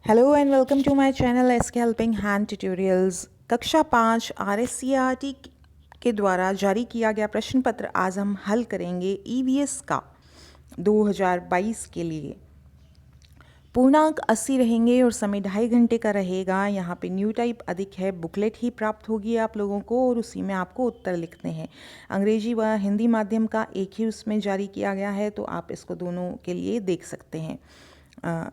Hello and welcome to my channel SK helping hand tutorials. कक्षा 5 RSCERT के द्वारा जारी किया गया प्रश्न पत्र आज हम हल करेंगे ईवीएस का 2022 के लिए। पूर्णांक 80 रहेंगे और समय 2.5 घंटे का रहेगा। यहाँ पे न्यू टाइप अधिक है, बुकलेट ही प्राप्त होगी आप लोगों को और उसी में आपको उत्तर लिखने हैं। अंग्रेजी व हिंदी माध्यम का एक ही उसमें जारी किया गया है, तो आप इसको दोनों के लिए देख सकते हैं।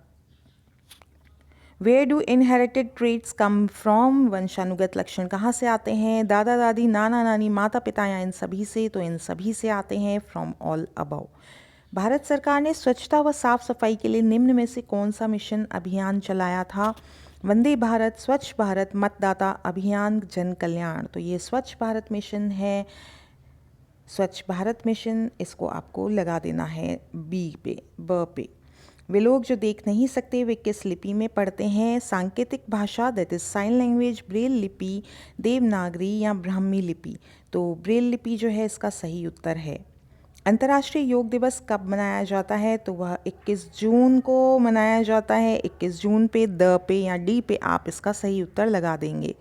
Where do inherited traits come from? वंशानुगत लक्षण कहाँ से आते हैं? दादा दादी, नाना नानी, माता पिता या इन सभी से? तो इन सभी से आते हैं, फ्रॉम ऑल अबव। भारत सरकार ने स्वच्छता व साफ सफाई के लिए निम्न में से कौन सा मिशन अभियान चलाया था? वंदे भारत, स्वच्छ भारत, मतदाता अभियान, जन कल्याण। तो ये स्वच्छ भारत मिशन है। स्वच्छ भारत मिशन, इसको आपको लगा देना है बी पे, ब पे। वे लोग जो देख नहीं सकते वे किस लिपि में पढ़ते हैं? सांकेतिक भाषा, that is sine language, Braille लिपि, देवनागरी या ब्राह्मी लिपि। तो ब्रेल लिपि जो है इसका सही उत्तर है। अंतर्राष्ट्रीय योग दिवस कब मनाया जाता है? तो वह 21 जून को मनाया जाता है। 21 जून पे द पे या डी पे आप इसका सही उत्तर लगा देंगे।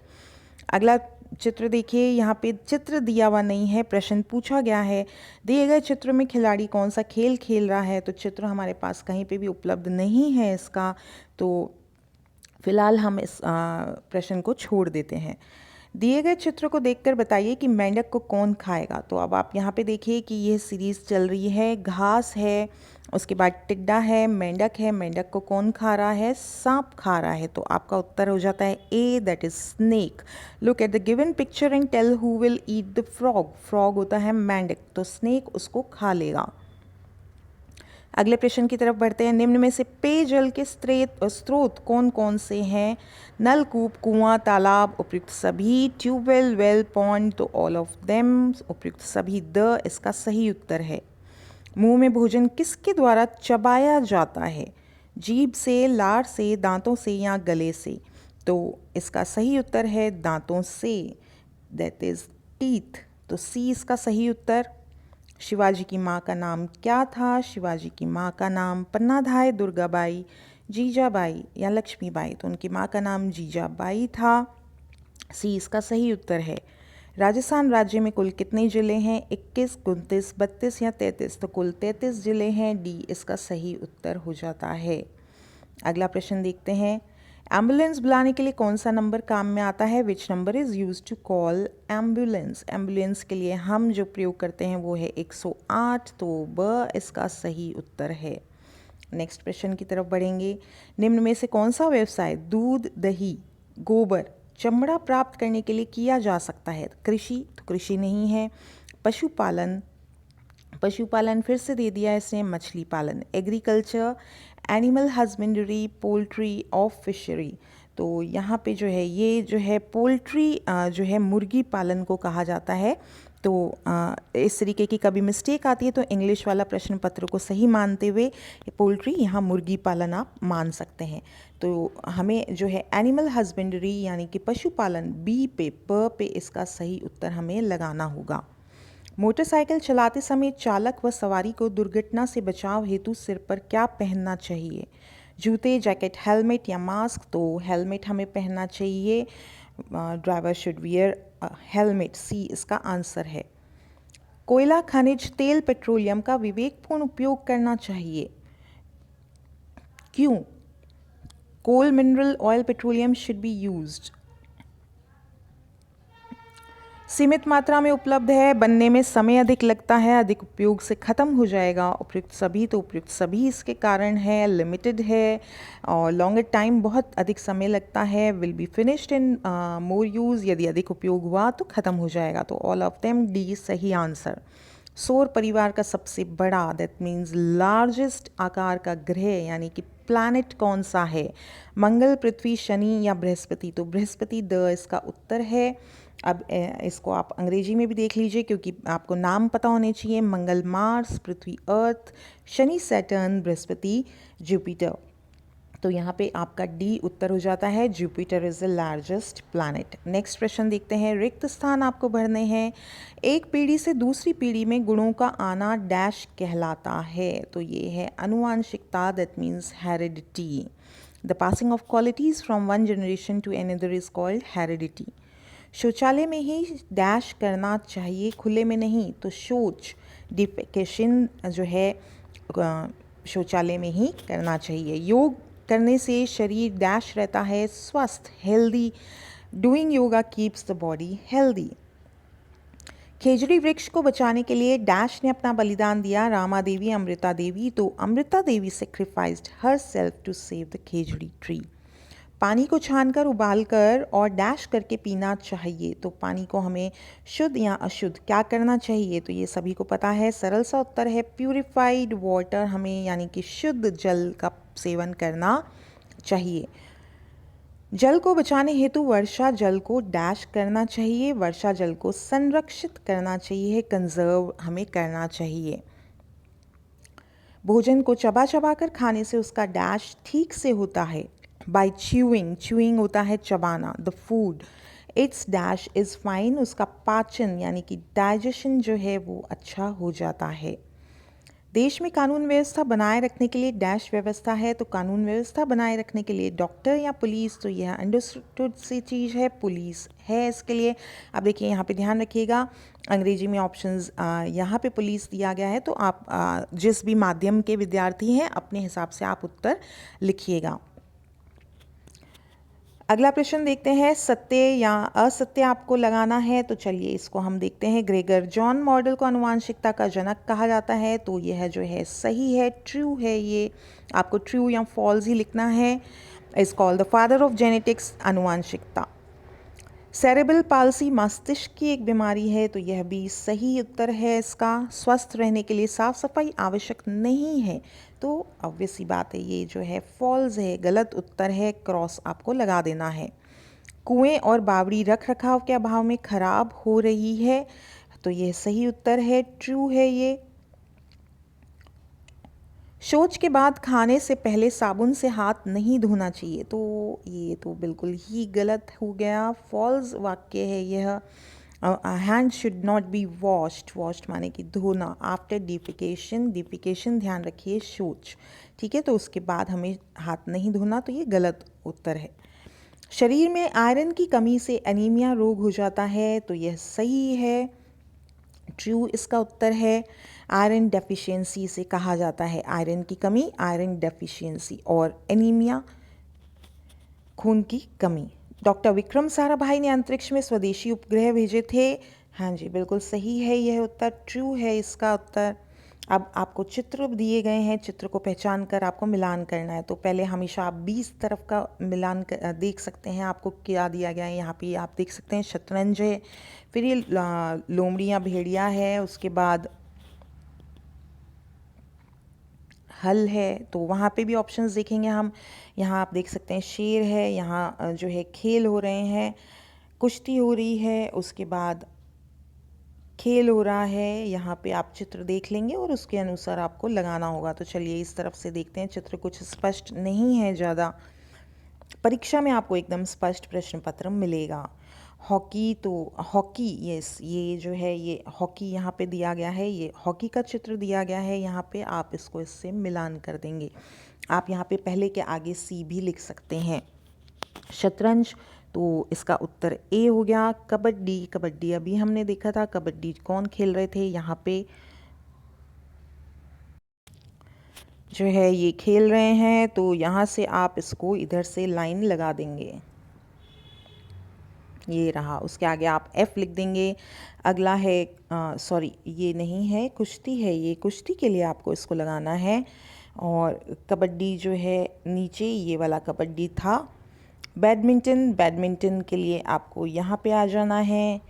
अगला चित्र देखिए, यहाँ पे चित्र दिया हुआ नहीं है, प्रश्न पूछा गया है। दिए गए चित्र में खिलाड़ी कौन सा खेल खेल रहा है? तो चित्र हमारे पास कहीं पे भी उपलब्ध नहीं है इसका, तो फिलहाल हम इस प्रश्न को छोड़ देते हैं। दिए गए चित्र को देखकर बताइए कि मेंढक को कौन खाएगा? तो अब आप यहाँ पे देखिए कि यह सीरीज़ चल रही है। घास है, उसके बाद टिड्डा है, मेंढक है। मेंढक को कौन खा रहा है? सांप खा रहा है। तो आपका उत्तर हो जाता है A, that is snake. Look at the given picture and tell who will eat the frog. Frog होता है मेंढक, तो स्नेक उसको खा लेगा। अगले प्रश्न की तरफ बढ़ते हैं। निम्न में से पेयजल के स्रोत कौन कौन से हैं? नलकूप, कुआं, तालाब। उपयुक्त सभी। Tubewell, well, pond. तो ऑल ऑफ देम। उपयुक्त सभी द इसका सही उत्तर है। मुंह में भोजन किसके द्वारा चबाया जाता है? जीभ से, लार से, दांतों से या गले से? तो इसका सही उत्तर है दांतों से, दैट इज टीथ। तो सी इसका सही उत्तर। शिवाजी की माँ का नाम क्या था? शिवाजी की माँ का नाम पन्नाधाय दुर्गाबाई, जीजाबाई या लक्ष्मीबाई? तो उनकी माँ का नाम जीजाबाई था। सी इसका सही उत्तर है। राजस्थान राज्य में कुल कितने ज़िले हैं? 21, 29, 32 या 33? तो कुल 33 ज़िले हैं। डी इसका सही उत्तर हो जाता है। अगला प्रश्न देखते हैं। एम्बुलेंस बुलाने के लिए कौन सा नंबर काम में आता है? Which number is use to call ambulance? Ambulance के लिए हम जो प्रयोग करते हैं वो है 108। तो ब इसका सही उत्तर है। नेक्स्ट प्रश्न की तरफ बढ़ेंगे। निम्न में से कौन सा व्यवसाय दूध, दही, गोबर, चमड़ा प्राप्त करने के लिए किया जा सकता है? कृषि? तो कृषि नहीं है। पशुपालन, पशुपालन फिर से दे दिया इसने। मछली पालन, agriculture, animal husbandry, poultry of fishery. तो यहाँ पे जो है ये जो है पोल्ट्री जो है मुर्गी पालन को कहा जाता है। तो इस तरीके की कभी मिस्टेक आती है तो इंग्लिश वाला प्रश्न पत्र को सही मानते हुए पोल्ट्री यहाँ मुर्गी पालन आप मान सकते हैं। तो हमें जो है एनिमल हस्बेंड्री यानी कि पशुपालन बी पे, प पे इसका सही उत्तर हमें लगाना होगा। मोटरसाइकिल चलाते समय चालक व सवारी को दुर्घटना से बचाव हेतु सिर पर क्या पहनना चाहिए? जूते, जैकेट, हेलमेट या मास्क? तो हेलमेट हमें पहनना चाहिए। ड्राइवर शुड वियर हेलमेट, सी इसका आंसर है। कोयला, खनिज तेल, पेट्रोलियम का विवेकपूर्ण उपयोग करना चाहिए। क्यों? Coal, mineral oil, petroleum should be used. सीमित मात्रा में उपलब्ध है, बनने में समय अधिक लगता है, अधिक उपयोग से ख़त्म हो जाएगा। उपयुक्त सभी, तो उपयुक्त सभी इसके कारण है। लिमिटेड है और लॉन्गर टाइम, बहुत अधिक समय लगता है। Will be finished in more use, यदि अधिक उपयोग हुआ तो ख़त्म हो जाएगा। तो ऑल ऑफ देम, डी सही आंसर। सौर परिवार का सबसे बड़ा, दैट मीन्स लार्जेस्ट आकार का ग्रह यानी कि प्लैनेट कौन सा है? मंगल, पृथ्वी, शनि या बृहस्पति? तो बृहस्पति द इसका उत्तर है। अब इसको आप अंग्रेजी में भी देख लीजिए क्योंकि आपको नाम पता होने चाहिए। मंगल मार्स, पृथ्वी अर्थ, शनि सैटर्न, बृहस्पति जुपिटर। तो यहाँ पे आपका डी उत्तर हो जाता है। Jupiter is the largest planet. Next प्रश्न देखते हैं। रिक्त स्थान आपको भरने हैं। एक पीढ़ी से दूसरी पीढ़ी में गुणों का आना डैश कहलाता है? तो ये है अनुवांशिकता, that means heredity. The passing of qualities from one generation to another is called heredity. शौचालय में ही डैश करना चाहिए, खुले में नहीं। तो शौच डिफेकेशन जो है शौचालय में ही करना चाहिए। योग करने से शरीर डैश रहता है स्वस्थ, healthy. Doing yoga keeps the body healthy. खेजड़ी वृक्ष को बचाने के लिए डैश ने अपना बलिदान दिया, रामा देवी, अमृता देवी। तो Amrita Devi sacrificed her self to save the khejri tree. पानी को छानकर उबालकर और डैश करके पीना चाहिए। तो पानी को हमें शुद्ध या अशुद्ध क्या करना चाहिए, तो ये सभी को पता है। सरल सा उत्तर है प्यूरिफाइड वाटर, हमें यानी कि शुद्ध जल का सेवन करना चाहिए। जल को बचाने हेतु वर्षा जल को डैश करना चाहिए, वर्षा जल को संरक्षित करना चाहिए, कंजर्व हमें करना चाहिए। भोजन को चबा चबा कर खाने से उसका डैश ठीक से होता है, बाय च्यूइंग। च्यूइंग होता है चबाना। The food it's dash is fine, उसका पाचन यानी कि डाइजेशन जो है वो अच्छा हो जाता है। देश में कानून व्यवस्था बनाए रखने के लिए डैश व्यवस्था है। तो कानून व्यवस्था बनाए रखने के लिए डॉक्टर या पुलिस, तो यह अंडरस्टूड सी चीज़ है, पुलिस है इसके लिए। अब देखिए यहाँ पे ध्यान रखिएगा, अंग्रेजी में ऑप्शंस यहाँ पे पुलिस दिया गया है, तो आप जिस भी माध्यम के विद्यार्थी हैं अपने हिसाब से आप उत्तर लिखिएगा। अगला प्रश्न देखते हैं, सत्य या असत्य आपको लगाना है। तो चलिए इसको हम देखते हैं। ग्रेगर जॉन मॉडल को आनुवांशिकता का जनक कहा जाता है। तो यह जो है सही है, ट्रू है। ये आपको ट्रू या फॉल्स ही लिखना है। Is called the father of genetics, आनुवांशिकता। सेरेब्रल पाल्सी मस्तिष्क की एक बीमारी है। तो यह भी सही उत्तर है इसका। स्वस्थ रहने के लिए साफ सफाई आवश्यक नहीं है। तो ऑब्वियस सी बात है, ये जो है फॉल्स है, गलत उत्तर है, क्रॉस आपको लगा देना है। कुएं और बावड़ी रख रखाव के अभाव में खराब हो रही है। तो यह सही उत्तर है, ट्रू है ये। शौच के बाद खाने से पहले साबुन से हाथ नहीं धोना चाहिए। तो ये तो बिल्कुल ही गलत हो गया, फॉल्स वाक्य है यह। Hand should not be washed माने कि धोना। आफ्टर डिफिकेशन ध्यान रखिए शौच, ठीक है। तो उसके बाद हमें हाथ नहीं धोना, तो ये गलत उत्तर है। शरीर में आयरन की कमी से एनीमिया रोग हो जाता है। तो यह सही है, ट्रू इसका उत्तर है। आयरन डेफिशिएंसी से कहा जाता है, आयरन की कमी, आयरन डेफिशिएंसी, और एनीमिया खून की कमी। डॉक्टर विक्रम साराभाई ने अंतरिक्ष में स्वदेशी उपग्रह भेजे थे। हाँ जी, बिल्कुल सही है यह उत्तर, ट्रू है इसका उत्तर। अब आपको चित्र दिए गए हैं, चित्र को पहचान कर आपको मिलान करना है। तो पहले हमेशा आप 20 तरफ का मिलान देख सकते हैं। आपको क्या दिया गया है यहाँ पे आप देख सकते हैं, शतरंज है, फिर ये लोमड़ी या भेड़िया है, उसके बाद हल है। तो वहाँ पे भी ऑप्शंस देखेंगे हम। यहाँ आप देख सकते हैं शेर है, यहाँ जो है खेल हो रहे हैं, कुश्ती हो रही है, उसके बाद खेल हो रहा है। यहाँ पे आप चित्र देख लेंगे और उसके अनुसार आपको लगाना होगा। तो चलिए इस तरफ से देखते हैं। चित्र कुछ स्पष्ट नहीं है ज़्यादा, परीक्षा में आपको एकदम स्पष्ट प्रश्न पत्र मिलेगा। हॉकी, तो हॉकी, यस, ये जो है ये हॉकी यहाँ पे दिया गया है, ये हॉकी का चित्र दिया गया है यहाँ पे। आप इसको इससे मिलान कर देंगे। आप यहाँ पे पहले के आगे सी भी लिख सकते हैं। शतरंज, तो इसका उत्तर ए हो गया। कबड्डी अभी हमने देखा था, कबड्डी कौन खेल रहे थे, यहाँ पे जो है ये खेल रहे हैं। तो यहाँ से आप इसको इधर से लाइन लगा देंगे, ये रहा। उसके आगे आप F लिख देंगे। अगला है सॉरी ये नहीं है, कुश्ती है, ये कुश्ती के लिए आपको इसको लगाना है। और कबड्डी जो है नीचे ये वाला कबड्डी था। बैडमिंटन के लिए आपको यहाँ पे आ जाना है।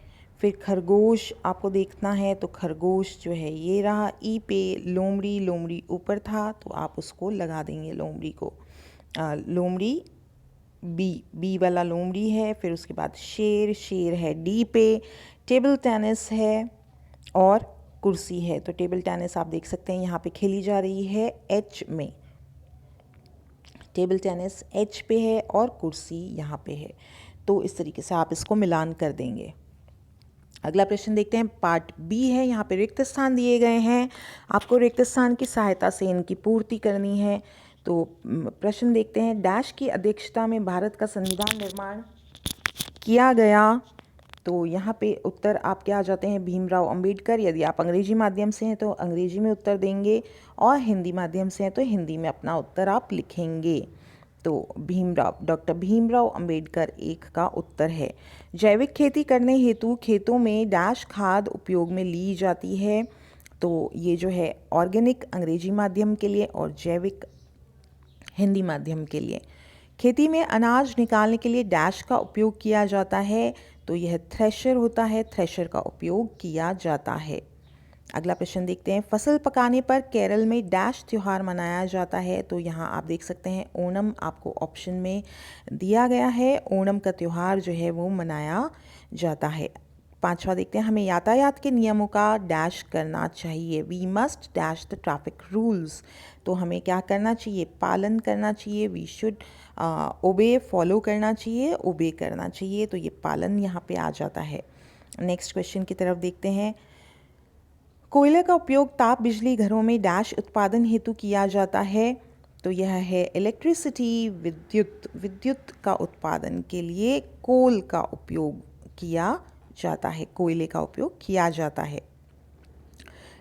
फिर खरगोश आपको देखना है, तो खरगोश जो है ये रहा ई पे। लोमड़ी ऊपर था, तो आप उसको लगा देंगे लोमड़ी को। लोमड़ी बी वाला लोमड़ी है। फिर उसके बाद शेर है डी पे। टेबल टेनिस है और कुर्सी है। तो टेबल टेनिस आप देख सकते हैं यहाँ पे खेली जा रही है एच में। टेबल टेनिस एच पे है और कुर्सी यहाँ पे है। तो इस तरीके से आप इसको मिलान कर देंगे। अगला प्रश्न देखते हैं, पार्ट बी है। यहाँ पे रिक्त स्थान दिए गए हैं, आपको रिक्त स्थान की सहायता से इनकी पूर्ति करनी है। तो प्रश्न देखते हैं, डैश की अध्यक्षता में भारत का संविधान निर्माण किया गया। तो यहाँ पे उत्तर आपके आ जाते हैं भीमराव अंबेडकर। यदि आप अंग्रेजी माध्यम से हैं तो अंग्रेजी में उत्तर देंगे, और हिंदी माध्यम से हैं तो हिंदी में अपना उत्तर आप लिखेंगे। तो डॉक्टर भीमराव अंबेडकर एक का उत्तर है। जैविक खेती करने हेतु खेतों में डैश खाद उपयोग में ली जाती है। तो ये जो है ऑर्गेनिक अंग्रेजी माध्यम के लिए और जैविक हिंदी माध्यम के लिए। खेती में अनाज निकालने के लिए डैश का उपयोग किया जाता है। तो यह थ्रेशर होता है, थ्रेशर का उपयोग किया जाता है। अगला प्रश्न देखते हैं, फसल पकाने पर केरल में डैश त्यौहार मनाया जाता है। तो यहाँ आप देख सकते हैं ओणम आपको ऑप्शन में दिया गया है। ओणम का त्यौहार जो है वो मनाया जाता है। पांचवा देखते हैं, हमें यातायात के नियमों का डैश करना चाहिए। We must dash the traffic rules. तो हमें क्या करना चाहिए, पालन करना चाहिए। वी शुड ओबे, फॉलो करना चाहिए, ओबे करना चाहिए। तो ये पालन यहाँ पे आ जाता है। नेक्स्ट क्वेश्चन की तरफ देखते हैं, कोयले का उपयोग ताप बिजली घरों में डैश उत्पादन हेतु किया जाता है। तो यह है इलेक्ट्रिसिटी, विद्युत का उत्पादन के लिए कोल का उपयोग किया जाता है, कोयले का उपयोग किया जाता है।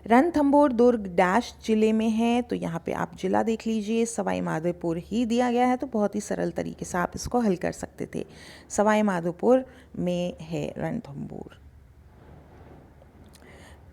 रणथंभौर दुर्ग डैश जिले में है। तो यहाँ पे आप जिला देख लीजिए, सवाई माधोपुर ही दिया गया है। तो बहुत ही सरल तरीके से आप इसको हल कर सकते थे। सवाई माधोपुर में है रणथंभौर।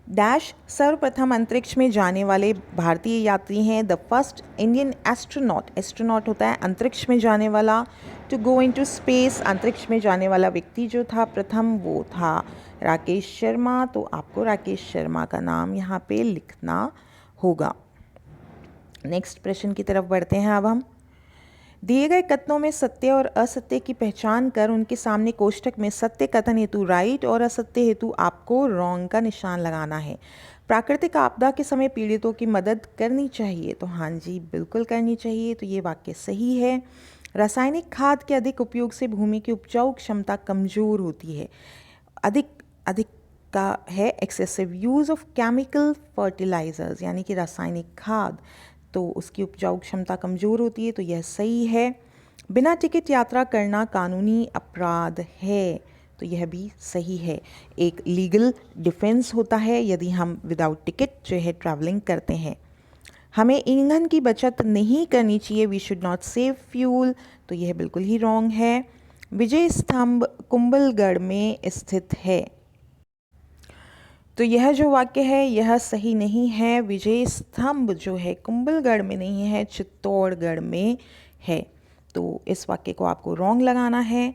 डैश सर्वप्रथम अंतरिक्ष में जाने वाले भारतीय यात्री हैं। The first Indian astronaut, astronaut होता है अंतरिक्ष में जाने वाला। टू गो इनटू स्पेस, अंतरिक्ष में जाने वाला व्यक्ति जो था प्रथम वो था राकेश शर्मा। तो आपको राकेश शर्मा का नाम यहाँ पे लिखना होगा। नेक्स्ट प्रश्न की तरफ बढ़ते हैं अब हम। दिए गए कथनों में सत्य और असत्य की पहचान कर उनके सामने कोष्ठक में सत्य कथन हेतु राइट और असत्य हेतु आपको रॉन्ग का निशान लगाना है। प्राकृतिक आपदा के समय पीड़ितों की मदद करनी चाहिए। तो हाँ जी, बिल्कुल करनी चाहिए। तो ये वाक्य सही है। रासायनिक खाद के अधिक उपयोग से भूमि की उपजाऊ क्षमता कमजोर होती है। अधिक का है excessive use of chemical fertilisers, यानी कि रासायनिक खाद, तो उसकी उपजाऊ क्षमता कमज़ोर होती है। तो यह सही है। बिना टिकट यात्रा करना कानूनी अपराध है। तो यह भी सही है। एक लीगल डिफेंस होता है यदि हम विदाउट टिकट जो है ट्रैवलिंग करते हैं। हमें ईंधन की बचत नहीं करनी चाहिए। We should not save fuel. तो यह बिल्कुल ही रॉन्ग है। विजय स्तंभ कुंभलगढ़ में स्थित है। तो यह जो वाक्य है यह सही नहीं है। विजय स्तंभ जो है कुंभलगढ़ में नहीं है, चित्तौड़गढ़ में है। तो इस वाक्य को आपको रॉन्ग लगाना है।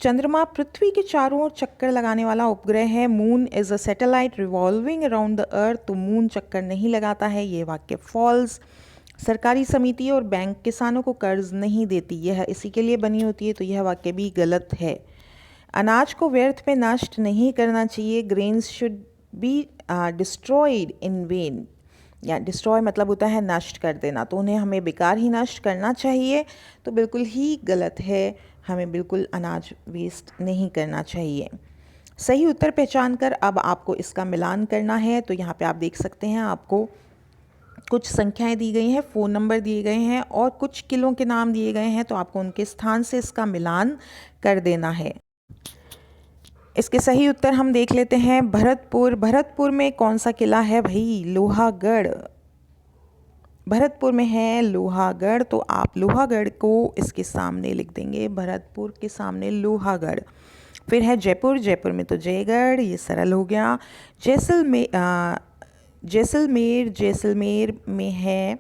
चंद्रमा पृथ्वी के चारों ओर चक्कर लगाने वाला उपग्रह है। Moon is a satellite revolving around the earth. तो मून चक्कर नहीं लगाता है, ये वाक्य फॉल्स। सरकारी समिति और बैंक किसानों को कर्ज नहीं देती, यह इसी के लिए बनी होती है। तो यह वाक्य भी गलत है। अनाज को व्यर्थ में नष्ट नहीं करना चाहिए। Grains should be destroyed in when, या डिस्ट्रॉय मतलब होता है नष्ट कर देना, तो उन्हें हमें बेकार ही नष्ट करना चाहिए। तो बिल्कुल ही गलत है, हमें बिल्कुल अनाज वेस्ट नहीं करना चाहिए। सही उत्तर पहचान कर अब आपको इसका मिलान करना है। तो यहाँ पे आप देख सकते हैं आपको कुछ संख्याएं दी गई हैं, फ़ोन नंबर दिए गए हैं और कुछ किलों के नाम दिए गए हैं। तो आपको उनके स्थान से इसका मिलान कर देना है। इसके सही उत्तर हम देख लेते हैं। भरतपुर में कौन सा किला है भाई? लोहागढ़। भरतपुर में है लोहागढ़। तो आप लोहागढ़ को इसके सामने लिख देंगे, भरतपुर के सामने लोहागढ़। फिर है जयपुर में तो जयगढ़, ये सरल हो गया। जैसलमेर में है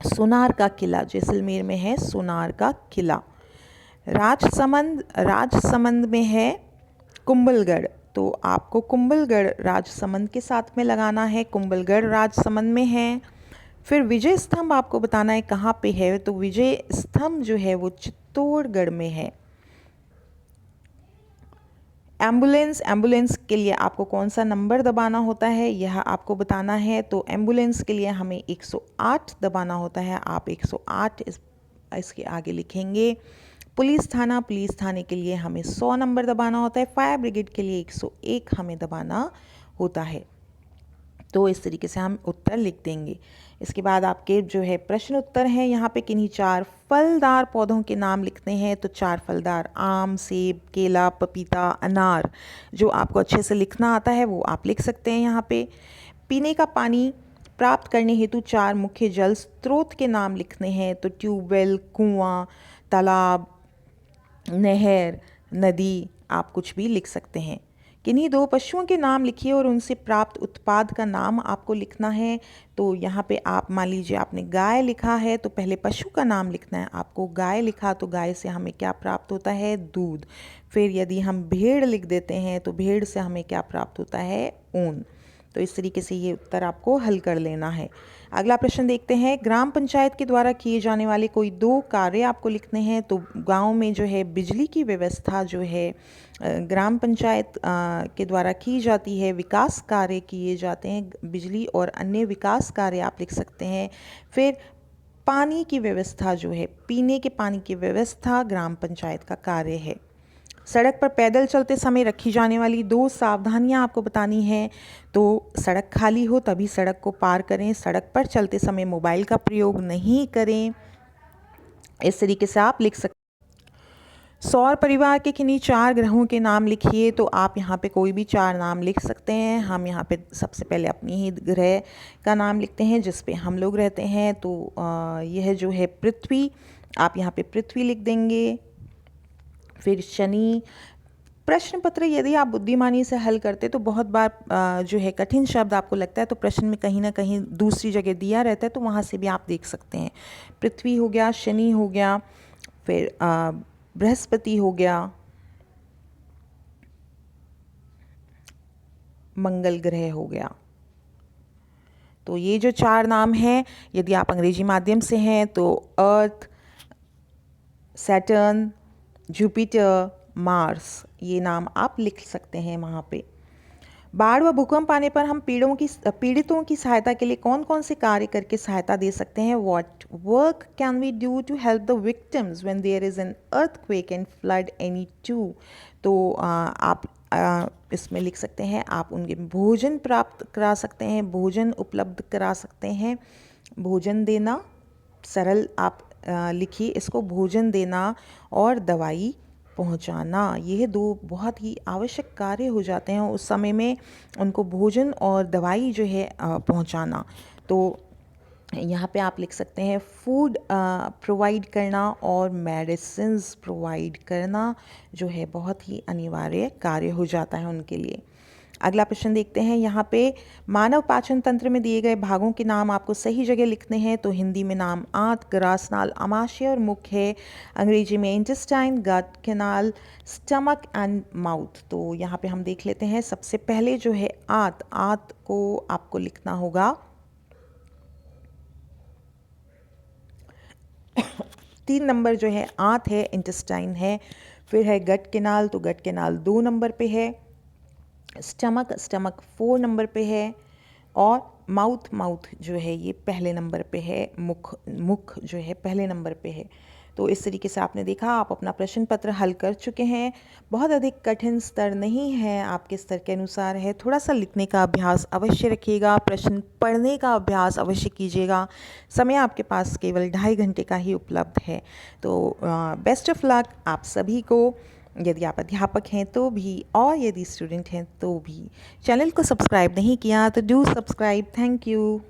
सोनार का किला। जैसलमेर में है सोनार का किला। राजसमंद में है कुंभलगढ़। तो आपको कुंभलगढ़ राजसमंद के साथ में लगाना है, कुंभलगढ़ राजसमंद में है। फिर विजय स्तंभ आपको बताना है कहाँ पे है। तो विजय स्तंभ जो है वो चित्तौड़गढ़ में है। एम्बुलेंस के लिए आपको कौन सा नंबर दबाना होता है यह आपको बताना है। तो एम्बुलेंस के लिए हमें 108 दबाना होता है। आप 108 इसके आगे लिखेंगे। पुलिस थाने के लिए हमें 100 नंबर दबाना होता है। फायर ब्रिगेड के लिए 101 हमें दबाना होता है। तो इस तरीके से हम उत्तर लिख देंगे। इसके बाद आपके जो है प्रश्न उत्तर हैं, यहाँ पे किन्हीं 4 फलदार पौधों के नाम लिखने हैं। तो 4 फलदार आम, सेब, केला, पपीता, अनार। जो आपको अच्छे से लिखना आता है वो आप लिख सकते हैं यहाँ पे। पीने का पानी प्राप्त करने हेतु 4 मुख्य जल स्रोत के नाम लिखने हैं। तो ट्यूबवेल, कुआं, तालाब, नहर, नदी, आप कुछ भी लिख सकते हैं। किन्हीं 2 पशुओं के नाम लिखिए और उनसे प्राप्त उत्पाद का नाम आपको लिखना है। तो यहाँ पे आप मान लीजिए आपने गाय लिखा है तो पहले पशु का नाम लिखना है आपको। गाय लिखा तो गाय से हमें क्या प्राप्त होता है? दूध। फिर यदि हम भेड़ लिख देते हैं तो भेड़ से हमें क्या प्राप्त होता है? ऊन। तो इस तरीके से ये उत्तर आपको हल कर लेना है। अगला प्रश्न देखते हैं। ग्राम पंचायत के द्वारा किए जाने वाले कोई 2 कार्य आपको लिखने हैं। तो गांव में जो है बिजली की व्यवस्था जो है ग्राम पंचायत के द्वारा की जाती है। विकास कार्य किए जाते हैं, बिजली और अन्य विकास कार्य आप लिख सकते हैं। फिर पानी की व्यवस्था जो है, पीने के पानी की व्यवस्था ग्राम पंचायत का कार्य है। सड़क पर पैदल चलते समय रखी जाने वाली 2 सावधानियां आपको बतानी है। तो सड़क खाली हो तभी सड़क को पार करें। सड़क पर चलते समय मोबाइल का प्रयोग नहीं करें। इस तरीके से आप लिख सकते हैं। सौर परिवार के किन्हीं 4 ग्रहों के नाम लिखिए। तो आप यहाँ पे कोई भी 4 नाम लिख सकते हैं। हम यहाँ पे सबसे पहले अपनी ही ग्रह का नाम लिखते हैं जिस पे हम लोग रहते हैं। तो यह जो है पृथ्वी, आप यहाँ पे पृथ्वी लिख देंगे। फिर शनि। प्रश्न पत्र यदि आप बुद्धिमानी से हल करते तो बहुत बार जो है कठिन शब्द आपको लगता है तो प्रश्न में कहीं ना कहीं दूसरी जगह दिया रहता है, तो वहाँ से भी आप देख सकते हैं। पृथ्वी हो गया, शनि हो गया, फिर बृहस्पति हो गया, मंगल ग्रह हो गया। तो ये जो 4 नाम हैं, यदि आप अंग्रेजी माध्यम से हैं तो अर्थ, सैटर्न, जुपिटर, मार्स, ये नाम आप लिख सकते हैं वहाँ पे। बाढ़ व भूकंप आने पर हम पीड़ितों की सहायता के लिए कौन कौन से कार्य करके सहायता दे सकते हैं? What work can we do to help the victims when there is an earthquake and flood any two. तो आप इसमें लिख सकते हैं, आप उनके भोजन प्राप्त करा सकते हैं, भोजन उपलब्ध करा सकते हैं। भोजन देना, सरल आप लिखिए इसको, भोजन देना और दवाई पहुंचाना। यह 2 बहुत ही आवश्यक कार्य हो जाते हैं उस समय में, उनको भोजन और दवाई जो है पहुंचाना। तो यहाँ पे आप लिख सकते हैं फूड प्रोवाइड करना और मेडिसिन्स प्रोवाइड करना जो है बहुत ही अनिवार्य कार्य हो जाता है उनके लिए। अगला प्रश्न देखते हैं। यहाँ पे मानव पाचन तंत्र में दिए गए भागों के नाम आपको सही जगह लिखने हैं। तो हिंदी में नाम आंत, ग्रासनाल, आमाशय और मुख है। अंग्रेजी में intestine, gut, canal, stomach and mouth. तो यहाँ पे हम देख लेते हैं। सबसे पहले जो है आंत, आंत को आपको लिखना होगा 3 नंबर जो है आंत है, इंटेस्टाइन है। फिर है गट कैनाल, तो गट कैनाल 2 नंबर पे है। स्टमक, स्टमक 4 नंबर पे है। और माउथ, माउथ जो है ये पहले नंबर पे है। मुख, मुख जो है पहले नंबर पे है। तो इस तरीके से आपने देखा, आप अपना प्रश्न पत्र हल कर चुके हैं। बहुत अधिक कठिन स्तर नहीं है, आपके स्तर के अनुसार है। थोड़ा सा लिखने का अभ्यास अवश्य रखिएगा, प्रश्न पढ़ने का अभ्यास अवश्य कीजिएगा। समय आपके पास केवल 2.5 घंटे का ही उपलब्ध है। तो बेस्ट ऑफ लक आप सभी को, यदि आप अध्यापक हैं तो भी और यदि स्टूडेंट हैं तो भी। चैनल को सब्सक्राइब नहीं किया तो डू सब्सक्राइब। Thank you.